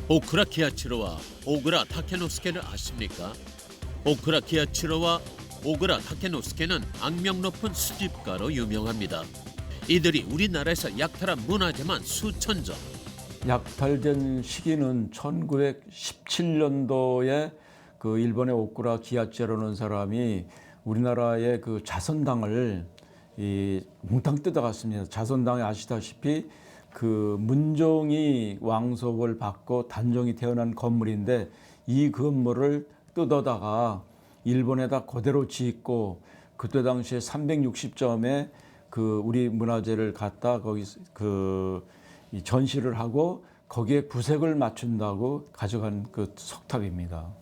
오쿠라 기아치로와 오그라 타케노스케를 아십니까? 오쿠라 기아치로와 오그라 타케노스케는 악명 높은 수집가로 유명합니다. 이들이 우리나라에서 약탈한 문화재만 수천 점. 약탈된 시기는 1917년도에 그 일본의 오쿠라 기아치로라는 사람이 우리나라의 그 자선당을 몽땅 뜯어갔습니다. 자선당에 아시다시피 그 문종이 왕속을 받고 단종이 태어난 건물인데 이 건물을 뜯어다가 일본에다 그대로 짓고 그때 당시에 360점의 그 우리 문화재를 갖다 거기 그 전시를 하고 거기에 구색을 맞춘다고 가져간 그 석탑입니다.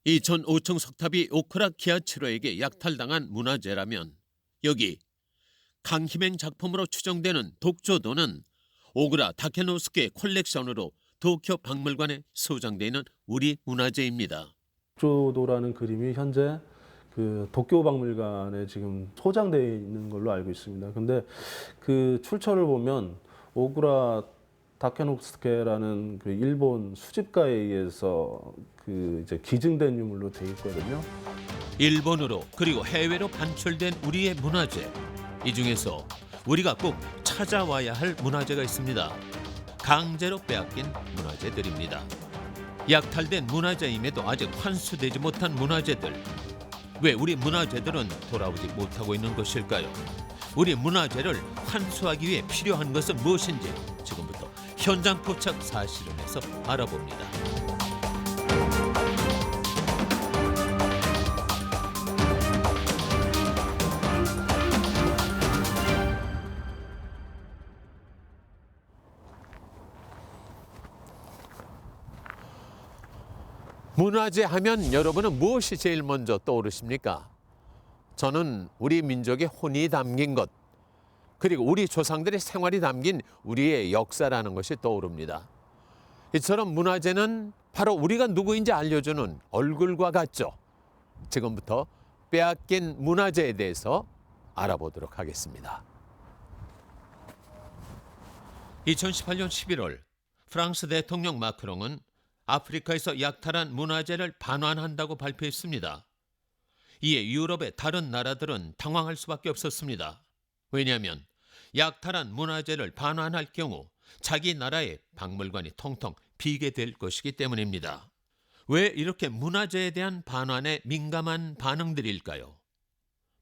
이 전 5층 석탑이 오쿠라 기아치로에게 약탈당한 문화재라면 여기 강희맹 작품으로 추정되는 독조도는 오그라 타케노스케 컬렉션으로 도쿄 박물관에 소장되어 있는 우리 문화재입니다. 독조도라는 그림이 현재 그 도쿄 박물관에 지금 소장되어 있는 걸로 알고 있습니다. 근데 그 출처를 보면 오구라 다케노스케라는 그 일본 수집가에 의해서 그 이제 기증된 유물로 되어 있거든요. 일본으로 그리고 해외로 반출된 우리의 문화재. 이 중에서 우리가 꼭 찾아와야 할 문화재가 있습니다. 강제로 빼앗긴 문화재들입니다. 약탈된 문화재임에도 아직 환수되지 못한 문화재들. 왜 우리 문화재들은 돌아오지 못하고 있는 것일까요? 우리 문화재를 환수하기 위해 필요한 것은 무엇인지 지금부터 현장 포착 사실은에서 알아봅니다. 문화재 하면 여러분은 무엇이 제일 먼저 떠오르십니까? 저는 우리 민족의 혼이 담긴 것, 그리고 우리 조상들의 생활이 담긴 우리의 역사라는 것이 떠오릅니다. 이처럼 문화재는 바로 우리가 누구인지 알려주는 얼굴과 같죠. 지금부터 빼앗긴 문화재에 대해서 알아보도록 하겠습니다. 2018년 11월 프랑스 대통령 마크롱은 아프리카에서 약탈한 문화재를 반환한다고 발표했습니다. 이에 유럽의 다른 나라들은 당황할 수밖에 없었습니다. 왜냐하면 약탈한 문화재를 반환할 경우 자기 나라의 박물관이 텅텅 비게 될 것이기 때문입니다. 왜 이렇게 문화재에 대한 반환에 민감한 반응들일까요?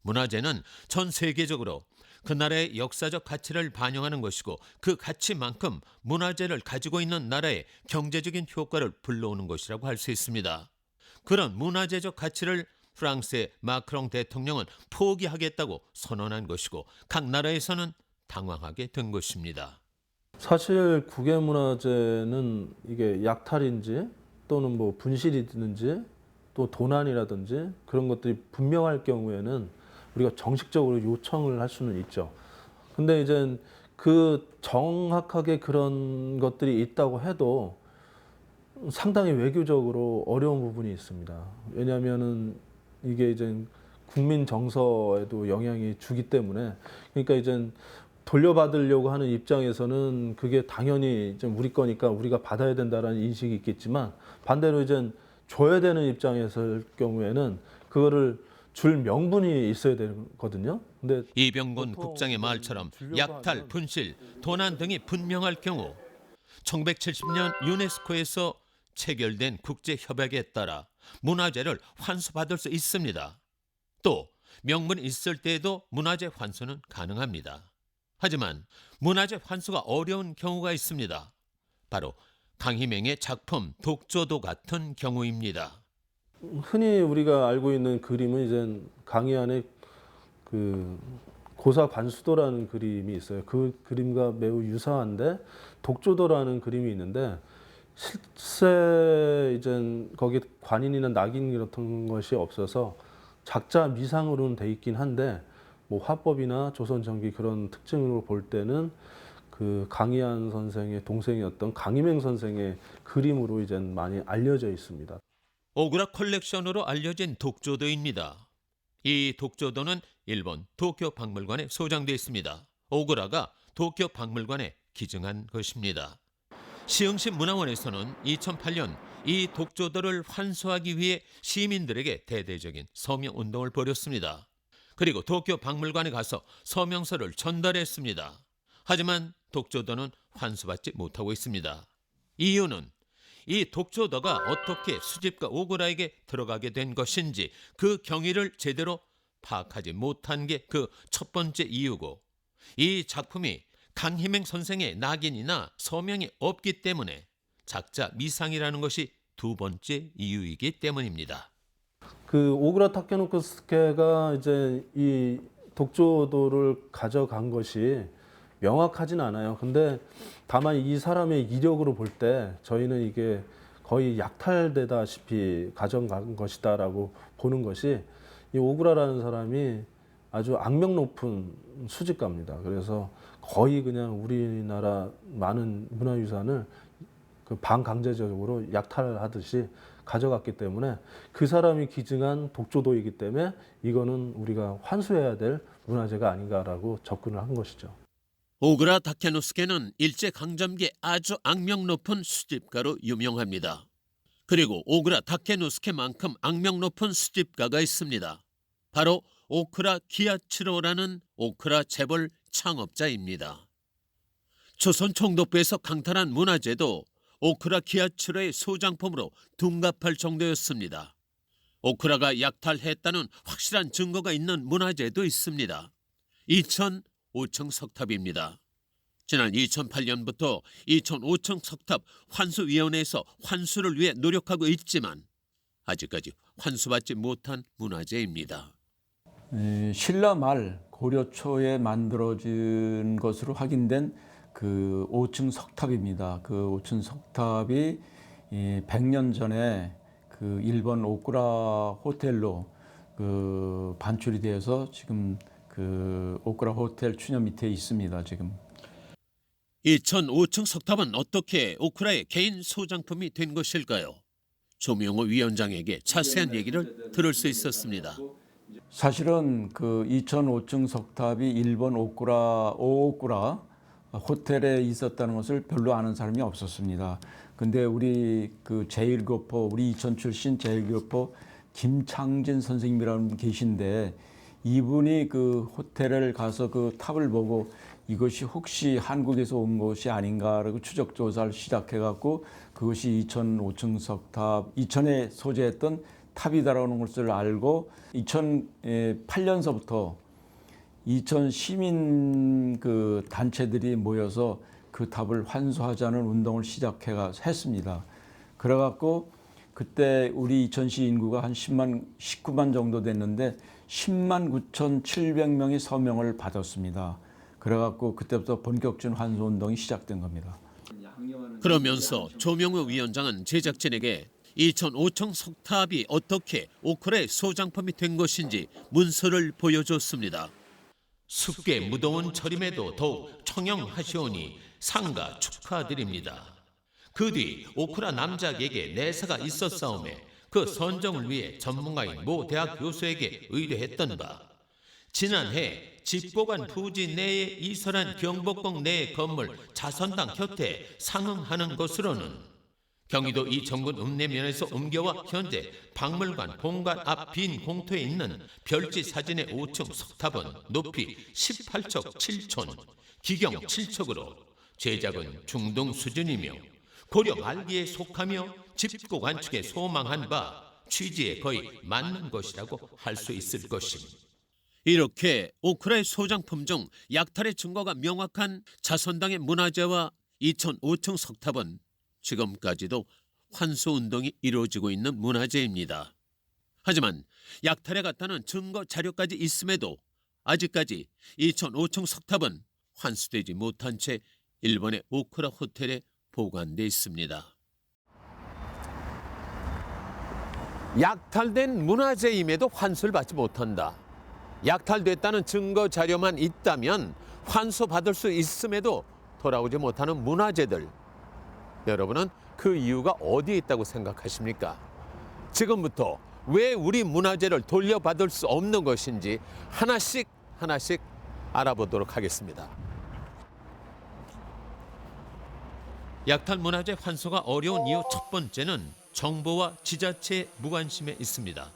문화재는 전 세계적으로 그 나라의 역사적 가치를 반영하는 것이고 그 가치만큼 문화재를 가지고 있는 나라의 경제적인 효과를 불러오는 것이라고 할 수 있습니다. 그런 문화재적 가치를 프랑스의 마크롱 대통령은 포기하겠다고 선언한 것이고 각 나라에서는 당황하게 된 것입니다. 사실 국외문화재는 이게 약탈인지 또는 뭐 분실이든지 또 도난이라든지 그런 것들이 분명할 경우에는 우리가 정식적으로 요청을 할 수는 있죠. 근데 이제 그 정확하게 그런 것들이 있다고 해도 상당히 외교적으로 어려운 부분이 있습니다. 왜냐하면은 이게 이제 국민 정서에도 영향이 주기 때문에 그러니까 이제 돌려받으려고 하는 입장에서는 그게 당연히 좀 우리 거니까 우리가 받아야 된다라는 인식이 있겠지만 반대로 이제 줘야 되는 입장에서의 경우에는 그거를 줄 명분이 있어야 되거든요. 근데 이병곤 국장의 말처럼 약탈, 분실, 도난 등이 분명할 경우 1970년 유네스코에서 체결된 국제협약에 따라 문화재를 환수받을 수 있습니다. 또 명분이 있을 때에도 문화재 환수는 가능합니다. 하지만 문화재 환수가 어려운 경우가 있습니다. 바로 강희맹의 작품 독조도 같은 경우입니다. 흔히 우리가 알고 있는 그림은 이제 강희안의 그 고사관수도라는 그림이 있어요. 그 그림과 매우 유사한데 독조도라는 그림이 있는데 실제 이제 거기 관인이나 낙인 같은 것이 없어서 작자 미상으로는 돼 있긴 한데 뭐 화법이나 조선전기 그런 특징으로 볼 때는 그 강희안 선생의 동생이었던 강희맹 선생의 그림으로 이제 많이 알려져 있습니다. 오그라 컬렉션으로 알려진 독조도입니다. 이 독조도는 일본 도쿄 박물관에 소장되어 있습니다. 오그라가 도쿄 박물관에 기증한 것입니다. 시흥시 문화원에서는 2008년 이 독조들을 환수하기 위해 시민들에게 대대적인 서명 운동을 벌였습니다. 그리고 도쿄 박물관에 가서 서명서를 전달했습니다. 하지만 독조도는 환수받지 못하고 있습니다. 이유는 이 독조도가 어떻게 수집가 오그라에게 들어가게 된 것인지 그 경위를 제대로 파악하지 못한 게 그 첫 번째 이유고, 이 작품이 강희맹 선생의 낙인이나 서명이 없기 때문에 작자 미상이라는 것이 두 번째 이유이기 때문입니다. 그 오그라 타케노코스케가 이제 이 독조도를 가져간 것이 명확하진 않아요. 근데 다만 이 사람의 이력으로 볼 때 저희는 이게 거의 약탈되다시피 가져간 것이다라고 보는 것이, 이 오그라라는 사람이 아주 악명 높은 수집가입니다. 그래서 거의 그냥 우리나라 많은 문화유산을 그 반강제적으로 약탈하듯이 가져갔기 때문에 그 사람이 기증한 독조도이기 때문에 이거는 우리가 환수해야 될 문화재가 아닌가라고 접근을 한 것이죠. 오그라 다케노스케는 일제강점기에 아주 악명 높은 수집가로 유명합니다. 그리고 오그라 다케노스케만큼 악명 높은 수집가가 있습니다. 바로 오쿠라 기야츠로라는 오쿠라 재벌 창업자입니다. 조선 총독부에서 강탈한 문화재도 오쿠라 기야츠로의 소장품으로 둔갑할 정도였습니다. 오쿠라가 약탈했다는 확실한 증거가 있는 문화재도 있습니다. 2005층 석탑입니다. 지난 2008년부터 2005층 석탑 환수위원회에서 환수를 위해 노력하고 있지만 아직까지 환수받지 못한 문화재입니다. 신라 말 고려 초에 만들어진 것으로 확인된 그 5층 석탑입니다. 그 5층 석탑이 100년 전에 그 일본 오쿠라 호텔로 그 반출이 되어서 지금 그 오쿠라 호텔 추녀 밑에 있습니다. 지금. 2005층 석탑은 어떻게 오쿠라의 개인 소장품이 된 것일까요? 조명호 위원장에게 자세한 얘기를 들을 수 있었습니다. 사실은 그 2005층 석탑이 일본 오쿠라 호텔에 있었다는 것을 별로 아는 사람이 없었습니다. 근데 우리 그 제1교포, 우리 이천 출신 제1교포 김창진 선생님이라는 분 계신데, 이분이 그 호텔을 가서 그 탑을 보고 이것이 혹시 한국에서 온 것이 아닌가라고 추적 조사를 시작해갖고 그것이 2005층 석탑, 이천에 소재했던 탑이다라는 것을 알고 2008년서부터 이천 시민 그 단체들이 모여서 그 탑을 환수하자는 운동을 했습니다. 그래갖고 그때 우리 이천시 인구가 한 19만 정도 됐는데 10만 9,700명이 서명을 받았습니다. 그래갖고 그때부터 본격적인 환수 운동이 시작된 겁니다. 그러면서 조명호 위원장은 제작진에게 2005층 석탑이 어떻게 오쿠라의 소장품이 된 것인지 문서를 보여줬습니다. 습게 무더운 절임에도 더욱 청영하시오니 상가 축하드립니다. 그 뒤 오쿠라 남작에게 내사가 있었사오매 그 선정을 위해 전문가인 모 대학 교수에게 의뢰했던 바, 지난해 집보관 부지 내에 이설한 경복궁 내의 건물 자선당 곁에 상응하는 것으로는 경기도 이정군 읍내면에서 옮겨와 현재 박물관 본관 앞 빈 공터에 있는 별지 사진의 5층 석탑은 높이 18척 7촌, 기경 7척으로 제작은 중등 수준이며 고려 말기에 속하며 집고 관측에 소망한 바 취지에 거의 맞는 것이라고 할 수 있을 것입니다. 이렇게 오쿠라의 소장품 중 약탈의 증거가 명확한 자선당의 문화재와 2005층 석탑은 지금까지도 환수 운동이 이루어지고 있는 문화재입니다. 하지만 약탈에 갔다는 증거 자료까지 있음에도 아직까지 2005층 석탑은 환수되지 못한 채 일본의 오쿠라 호텔에 보관돼 있습니다. 약탈된 문화재임에도 환수를 받지 못한다. 약탈됐다는 증거 자료만 있다면 환수받을 수 있음에도 돌아오지 못하는 문화재들. 여러분은 그 이유가 어디에 있다고 생각하십니까? 지금부터 왜 우리 문화재를 돌려받을 수 없는 것인지 하나씩 알아보도록 하겠습니다. 약탈 문화재 환수가 어려운 이유 첫 번째는 정부와 지자체의 무관심에 있습니다.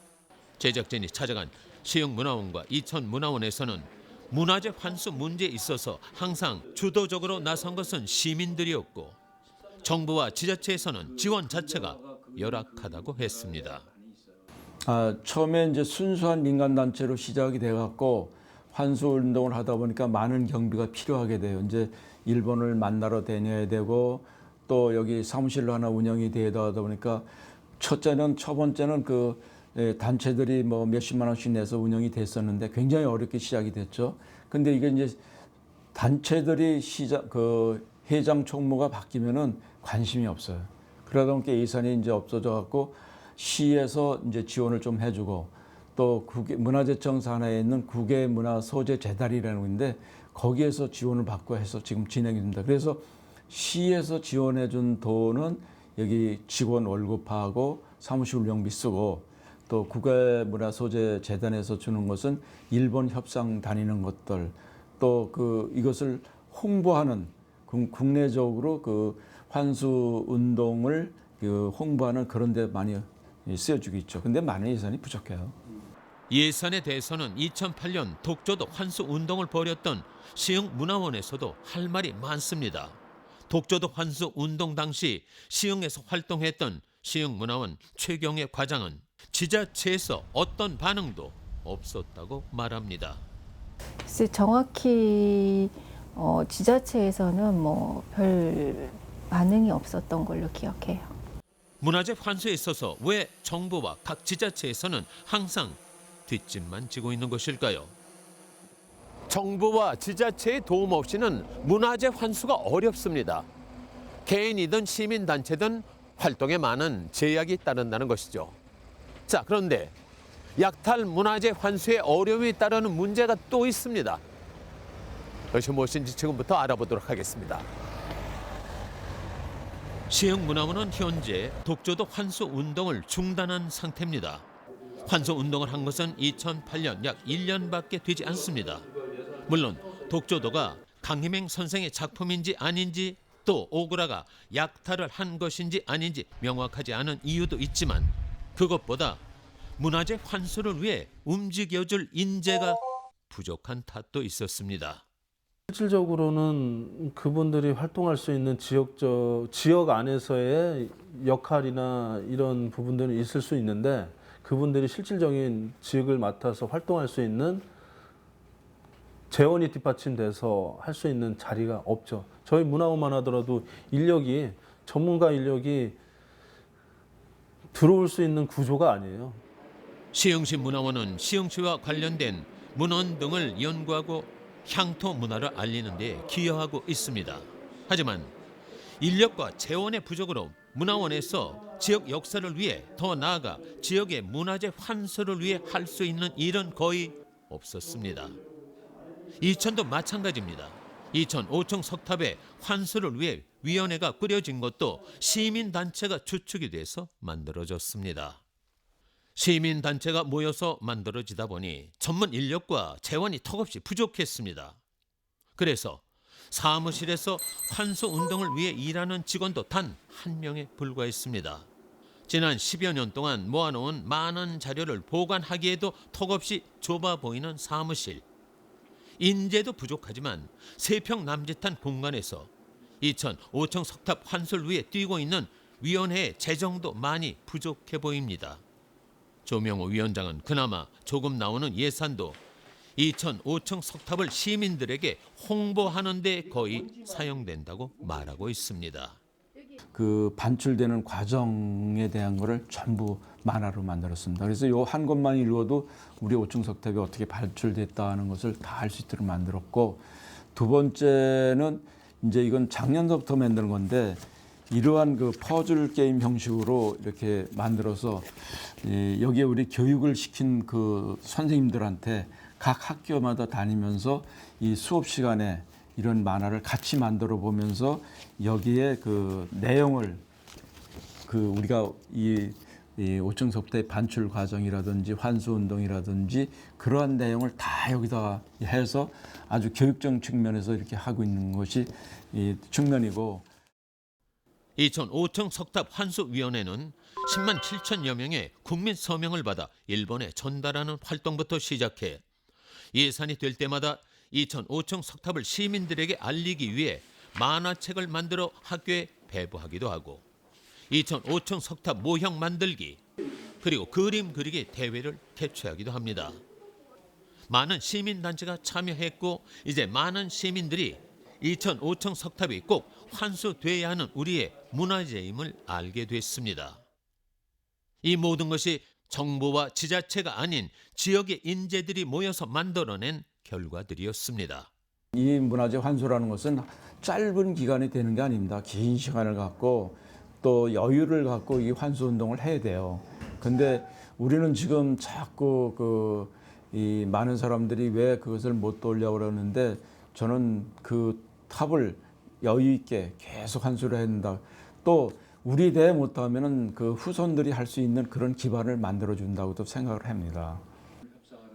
제작진이 찾아간 시흥문화원과 이천문화원에서는 문화재 환수 문제에 있어서 항상 주도적으로 나선 것은 시민들이었고 정부와 지자체에서는 지원 자체가 열악하다고 했습니다. 처음에 이제 순수한 민간단체로 시작이 돼갖고 환수 운동을 하다 보니까 많은 경비가 필요하게 돼요. 이제 일본을 만나러 다녀야 되고 또 여기 사무실로 하나 운영이 되다 보니까 첫 번째는 그 단체들이 뭐 몇십만 원씩 내서 운영이 됐었는데 굉장히 어렵게 시작이 됐죠. 근데 이게 이제 단체들이 회장 총무가 바뀌면은 관심이 없어요. 그러다 보니까 예산이 이제 없어져 갖고 시에서 이제 지원을 좀 해주고 또 문화재청 산하에 있는 국외문화소재재단이라는 건데 거기에서 지원을 받고 해서 지금 진행이 됩니다. 그래서 시에서 지원해 준 돈은 여기 직원 월급하고 사무실 운영비 쓰고 또 국외문화소재재단에서 주는 것은 일본 협상 다니는 것들 또 이것을 홍보하는 국내적으로 그 환수 운동을 홍보하는 그런 데 많이 쓰여주고 있죠. 근데 많은 예산이 부족해요. 예산에 대해서는 2008년 독조도 환수 운동을 벌였던 시흥문화원에서도 할 말이 많습니다. 독조도 환수 운동 당시 시흥에서 활동했던 시흥문화원 최경애 과장은 지자체에서 어떤 반응도 없었다고 말합니다. 글쎄 정확히 지자체에서는 뭐 별 반응이 없었던 걸로 기억해요. 문화재 환수에 있어서 왜 정부와 각 지자체에서는 항상 뒷짐만 지고 있는 것일까요? 정부와 지자체의 도움 없이는 문화재 환수가 어렵습니다. 개인이든 시민단체든 활동에 많은 제약이 따른다는 것이죠. 자, 그런데 약탈 문화재 환수에 어려움이 따르는 문제가 또 있습니다. 그것이 무엇인지 지금부터 알아보도록 하겠습니다. 시흥문화원은 현재 독조도 환수 운동을 중단한 상태입니다. 환수 운동을 한 것은 2008년 약 1년밖에 되지 않습니다. 물론 독조도가 강희맹 선생의 작품인지 아닌지 또 오그라가 약탈을 한 것인지 아닌지 명확하지 않은 이유도 있지만 그것보다 문화재 환수를 위해 움직여줄 인재가 부족한 탓도 있었습니다. 실질적으로는 그분들이 활동할 수 있는 지역 안에서의 역할이나 이런 부분들은 있을 수 있는데 그분들이 실질적인 직을 맡아서 활동할 수 있는 재원이 뒷받침돼서 할 수 있는 자리가 없죠. 저희 문화원만 하더라도 전문가 인력이 들어올 수 있는 구조가 아니에요. 시흥시 문화원은 시흥시와 관련된 문헌 등을 연구하고 향토 문화를 알리는 데 기여하고 있습니다. 하지만 인력과 재원의 부족으로 문화원에서 지역 역사를 위해 더 나아가 지역의 문화재 환수를 위해 할 수 있는 일은 거의 없었습니다. 이천도 마찬가지입니다. 이천 5층 석탑의 환수를 위해 위원회가 꾸려진 것도 시민단체가 주축이 돼서 만들어졌습니다. 시민단체가 모여서 만들어지다 보니 전문 인력과 재원이 턱없이 부족했습니다. 그래서 사무실에서 환수 운동을 위해 일하는 직원도 단 한 명에 불과했습니다. 지난 10여 년 동안 모아놓은 많은 자료를 보관하기에도 턱없이 좁아 보이는 사무실. 인재도 부족하지만 3평 남짓한 공간에서 2005층 석탑 환수를 위해 뛰고 있는 위원회의 재정도 많이 부족해 보입니다. 조명호 위원장은 그나마 조금 나오는 예산도 2005층 석탑을 시민들에게 홍보하는 데 거의 사용된다고 말하고 있습니다. 그 반출되는 과정에 대한 거를 전부 만화로 만들었습니다. 그래서 요 한 권만 읽어도 우리 5층 석탑이 어떻게 발출됐다는 것을 다 알 수 있도록 만들었고, 두 번째는 이제 이건 작년부터 만든 건데 이러한 그 퍼즐 게임 형식으로 이렇게 만들어서 여기에 우리 교육을 시킨 그 선생님들한테 각 학교마다 다니면서 이 수업 시간에 이런 만화를 같이 만들어 보면서 여기에 그 내용을 우리가 이 5층 석탑의 반출 과정이라든지 환수 운동이라든지 그러한 내용을 다 여기다 해서 아주 교육적 측면에서 이렇게 하고 있는 것이 이 측면이고. 이천 5청 석탑 환수위원회는 10만 7천여 명의 국민 서명을 받아 일본에 전달하는 활동부터 시작해 예산이 될 때마다 이천 5청 석탑을 시민들에게 알리기 위해 만화책을 만들어 학교에 배부하기도 하고 이천 5청 석탑 모형 만들기 그리고 그림 그리기 대회를 개최하기도 합니다. 많은 시민단체가 참여했고 이제 많은 시민들이 이천 5청 석탑이 꼭 환수돼야 하는 우리의 문화재임을 알게 됐습니다. 이 모든 것이 정부와 지자체가 아닌 지역의 인재들이 모여서 만들어낸 결과들이었습니다. 이 문화재 환수라는 것은 짧은 기간이 되는 게 아닙니다. 긴 시간을 갖고 또 여유를 갖고 이 환수 운동을 해야 돼요. 근데 우리는 지금 자꾸 이 많은 사람들이 왜 그것을 못 돌려고 그러는데 저는 그 탑을 여유 있게 계속 환수를 해야 된다. 또 우리 대에 못하면은 그 후손들이 할 수 있는 그런 기반을 만들어 준다고도 생각을 합니다.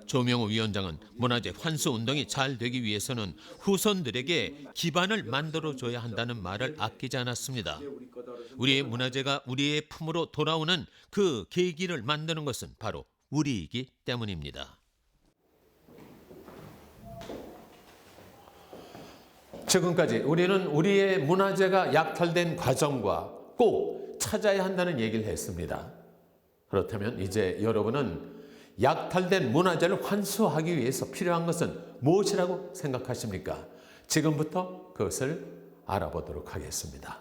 조명호 위원장은 문화재 환수 운동이 잘 되기 위해서는 후손들에게 기반을 만들어줘야 한다는 말을 아끼지 않았습니다. 우리의 문화재가 우리의 품으로 돌아오는 그 계기를 만드는 것은 바로 우리이기 때문입니다. 지금까지 우리는 우리의 문화재가 약탈된 과정과 꼭 찾아야 한다는 얘기를 했습니다. 그렇다면 이제 여러분은 약탈된 문화재를 환수하기 위해서 필요한 것은 무엇이라고 생각하십니까? 지금부터 그것을 알아보도록 하겠습니다.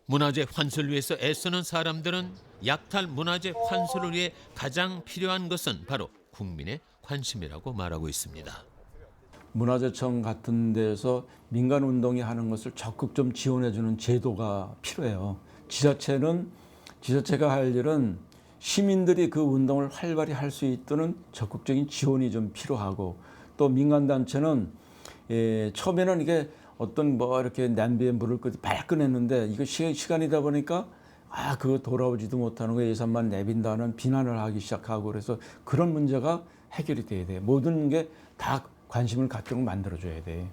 문화재 환수를 위해서 애쓰는 사람들은 약탈 문화재 환수를 위해 가장 필요한 것은 바로 국민의 관심이라고 말하고 있습니다. 문화재청 같은 데서 민간 운동이 하는 것을 적극 좀 지원해 주는 제도가 필요해요. 지자체가 할 일은 시민들이 그 운동을 활발히 할 수 있도록 적극적인 지원이 좀 필요하고 또 민간단체는 처음에는 이게 어떤 이렇게 냄비에 물을 발끈했는데 이거 시간이다 보니까 그거 돌아오지도 못하는 거 예산만 내빈다는 비난을 하기 시작하고 그래서 그런 문제가 해결이 돼야 돼요. 모든 게 다 관심을 갖도록 만들어줘야 돼.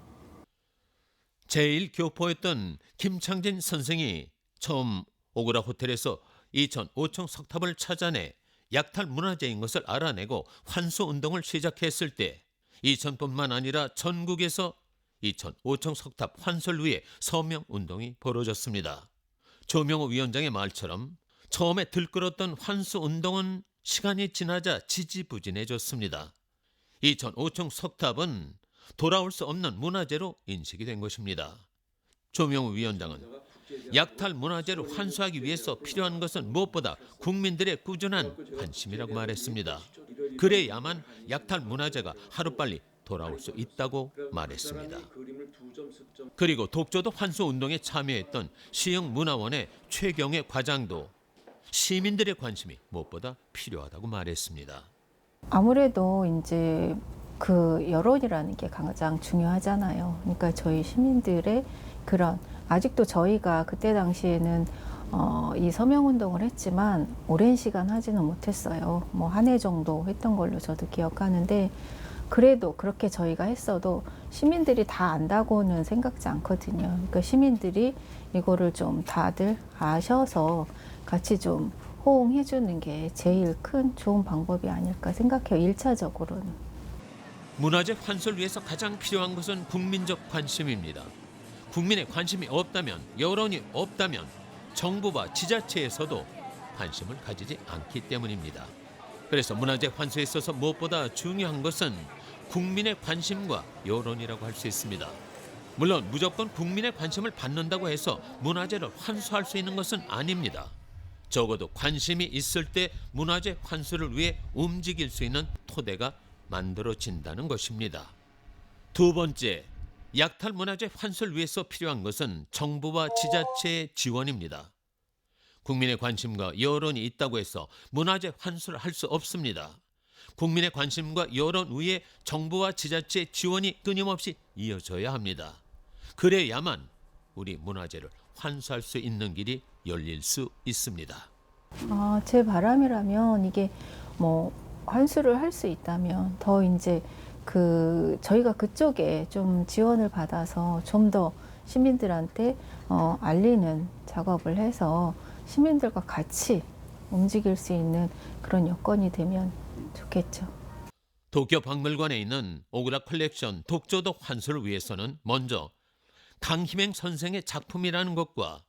제일 교포였던 김창진 선생이 처음 오그라 호텔에서 이천 5청 석탑을 찾아내 약탈 문화재인 것을 알아내고 환수 운동을 시작했을 때 이천뿐만 아니라 전국에서 이천 5청 석탑 환수를 위해 서명 운동이 벌어졌습니다. 조명호 위원장의 말처럼 처음에 들끓었던 환수 운동은 시간이 지나자 지지부진해졌습니다. 이천 5청 석탑은 돌아올 수 없는 문화재로 인식이 된 것입니다. 조명호 위원장은 약탈 문화재를 환수하기 위해서 필요한 것은 무엇보다 국민들의 꾸준한 관심이라고 말했습니다. 그래야만 약탈 문화재가 하루빨리 돌아올 수 있다고 말했습니다. 그리고 독조도 환수 운동에 참여했던 시흥문화원의 최경애 과장도 시민들의 관심이 무엇보다 필요하다고 말했습니다. 아무래도 이제 그 여론이라는 게 가장 중요하잖아요. 그러니까 저희 시민들의 그런 아직도 저희가 그때 당시에는 이 서명 운동을 했지만 오랜 시간 하지는 못했어요. 뭐 한 해 정도 했던 걸로 저도 기억하는데 그래도 그렇게 저희가 했어도 시민들이 다 안다고는 생각지 않거든요. 그러니까 시민들이 이거를 좀 다들 아셔서 같이 좀 호응해 주는 게 제일 큰 좋은 방법이 아닐까 생각해요. 1차적으로는. 문화재 환수를 위해서 가장 필요한 것은 국민적 관심입니다. 국민의 관심이 없다면, 여론이 없다면 정부와 지자체에서도 관심을 가지지 않기 때문입니다. 그래서 문화재 환수에 있어서 무엇보다 중요한 것은 국민의 관심과 여론이라고 할 수 있습니다. 물론 무조건 국민의 관심을 받는다고 해서 문화재를 환수할 수 있는 것은 아닙니다. 적어도 관심이 있을 때 문화재 환수를 위해 움직일 수 있는 토대가 만들어진다는 것입니다. 두 번째, 약탈 문화재 환수를 위해서 필요한 것은 정부와 지자체의 지원입니다. 국민의 관심과 여론이 있다고 해서 문화재 환수를 할 수 없습니다. 국민의 관심과 여론 위에 정부와 지자체의 지원이 끊임없이 이어져야 합니다. 그래야만 우리 문화재를 환수할 수 있는 길이 열릴 수 있습니다. 제 바람이라면 이게 뭐 환수를 할 수 있다면 더 이제 저희가 그쪽에 좀 지원을 받아서 좀 더 시민들한테 알리는 작업을 해서 시민들과 같이 움직일 수 있는 그런 여건이 되면 좋겠죠. 도쿄 박물관에 있는 오그라 컬렉션 독조도 환수를 위해서는 먼저 강희맹 선생의 작품이라는 것과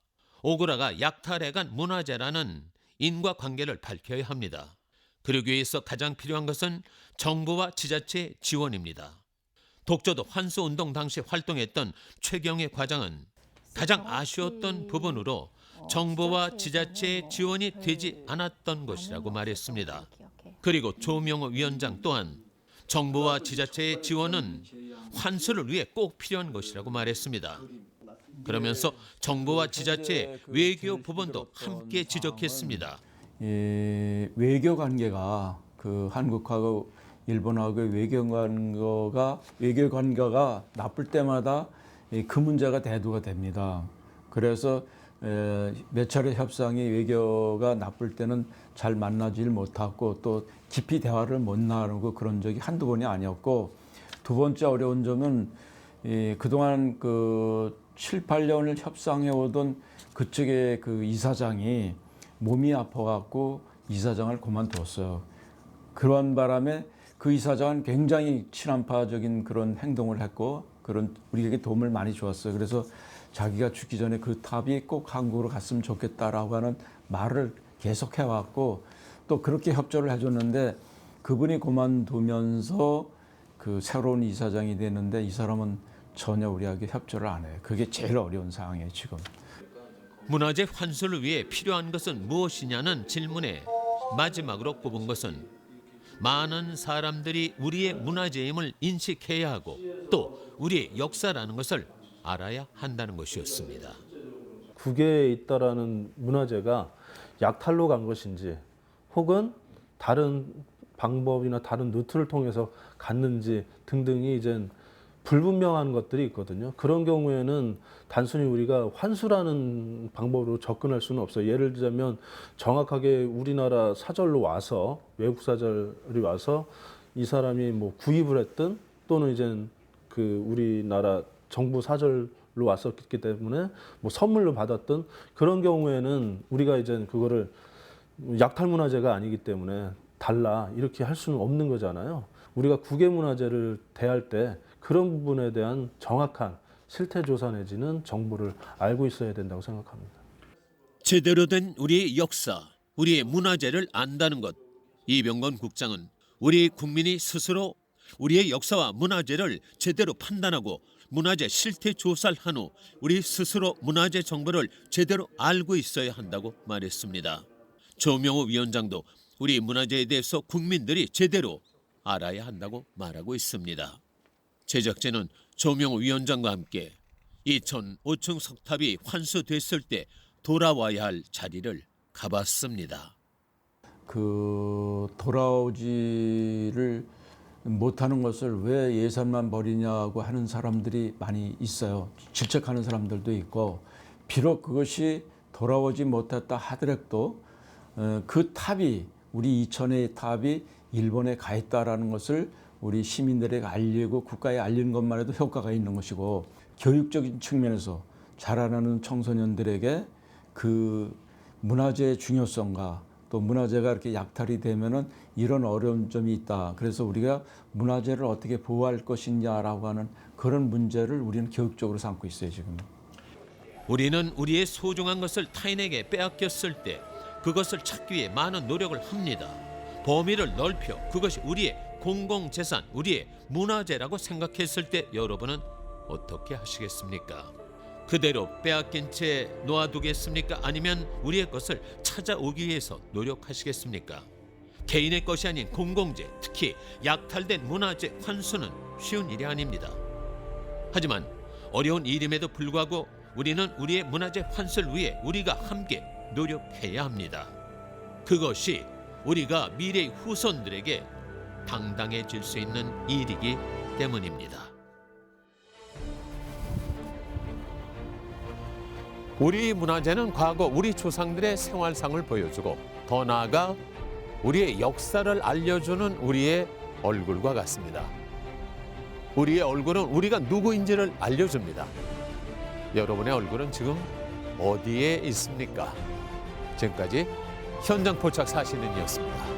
오그라가 약탈해간 문화재라는 인과관계를 밝혀야 합니다. 그러기 위해서 가장 필요한 것은 정부와 지자체의 지원입니다. 독조도 환수운동 당시 활동했던 최경혜 과장은 가장 아쉬웠던 부분으로 정부와 지자체의 지원이 되지 않았던 것이라고 말했습니다. 그리고 조명호 위원장 또한 정부와 지자체의 지원은 환수를 위해 꼭 필요한 것이라고 말했습니다. 그러면서 정부와 지자체의 외교 부분도 함께 지적했습니다. 외교 관계가 그 한국하고 일본하고의 외교 관계가 나쁠 때마다 그 문제가 대두가 됩니다. 그래서 몇 차례 협상이 외교가 나쁠 때는 잘 만나질 못하고 또 깊이 대화를 못 나누고 그런 적이 한두 번이 아니었고, 두 번째 어려운 점은 그동안 그 7, 8년을 협상해 오던 그쪽의 그 이사장이 몸이 아파갖고 이사장을 그만두었어요. 그런 바람에 그 이사장은 굉장히 친한파적인 그런 행동을 했고 그런 우리에게 도움을 많이 주었어요. 그래서 자기가 죽기 전에 그 탑이 꼭 한국으로 갔으면 좋겠다라고 하는 말을 계속 해왔고 또 그렇게 협조를 해줬는데 그분이 그만두면서 그 새로운 이사장이 되는데 이 사람은 전혀 우리에게 협조를 안 해요. 그게 제일 어려운 상황이에요, 지금. 문화재 환수를 위해 필요한 것은 무엇이냐는 질문에 마지막으로 꼽은 것은 많은 사람들이 우리의 문화재임을 인식해야 하고 또 우리의 역사라는 것을 알아야 한다는 것이었습니다. 국외에 있다라는 문화재가 약탈로 간 것인지 혹은 다른 방법이나 다른 루트를 통해서 갔는지 등등이 이제 불분명한 것들이 있거든요. 그런 경우에는 단순히 우리가 환수라는 방법으로 접근할 수는 없어요. 예를 들자면 정확하게 우리나라 사절로 와서 외국 사절이 와서 이 사람이 뭐 구입을 했든 또는 이제 그 우리나라 정부 사절로 왔었기 때문에 뭐 선물로 받았던 그런 경우에는 우리가 이제 그거를 약탈 문화재가 아니기 때문에 달라 이렇게 할 수는 없는 거잖아요. 우리가 국외 문화재를 대할 때 그런 부분에 대한 정확한 실태 조사 내지는 정보를 알고 있어야 된다고 생각합니다. 제대로 된 우리의 역사, 우리의 문화재를 안다는 것. 이병건 국장은 우리 국민이 스스로 우리의 역사와 문화재를 제대로 판단하고 문화재 실태 조사를 한 후 우리 스스로 문화재 정보를 제대로 알고 있어야 한다고 말했습니다. 조명호 위원장도 우리 문화재에 대해서 국민들이 제대로 알아야 한다고 말하고 있습니다. 제작진은 조명호 위원장과 함께 2005층 석탑이 환수됐을 때 돌아와야 할 자리를 가봤습니다. 그 돌아오지를 못하는 것을 왜 예산만 버리냐고 하는 사람들이 많이 있어요. 질책하는 사람들도 있고, 비록 그것이 돌아오지 못했다 하더라도 그 탑이 우리 이천의 탑이 일본에 가 있다라는 것을 우리 시민들에게 알리고 국가에 알리는 것만 해도 효과가 있는 것이고, 교육적인 측면에서 자라나는 청소년들에게 그 문화재의 중요성과 또 문화재가 이렇게 약탈이 되면은 이런 어려운 점이 있다. 그래서 우리가 문화재를 어떻게 보호할 것이냐라고 하는 그런 문제를 우리는 교육적으로 삼고 있어요, 지금. 우리는 우리의 소중한 것을 타인에게 빼앗겼을 때 그것을 찾기 위해 많은 노력을 합니다. 범위를 넓혀 그것이 우리의 공공재산, 우리의 문화재라고 생각했을 때 여러분은 어떻게 하시겠습니까? 그대로 빼앗긴 채 놓아두겠습니까? 아니면 우리의 것을 찾아오기 위해서 노력하시겠습니까? 개인의 것이 아닌 공공재, 특히 약탈된 문화재 환수는 쉬운 일이 아닙니다. 하지만 어려운 일임에도 불구하고 우리는 우리의 문화재 환수를 위해 우리가 함께 노력해야 합니다. 그것이 우리가 미래의 후손들에게 당당해질 수 있는 일이기 때문입니다. 우리 문화재는 과거 우리 조상들의 생활상을 보여주고 더 나아가 우리의 역사를 알려주는 우리의 얼굴과 같습니다. 우리의 얼굴은 우리가 누구인지를 알려줍니다. 여러분의 얼굴은 지금 어디에 있습니까? 지금까지 현장 포착 사시는이었습니다.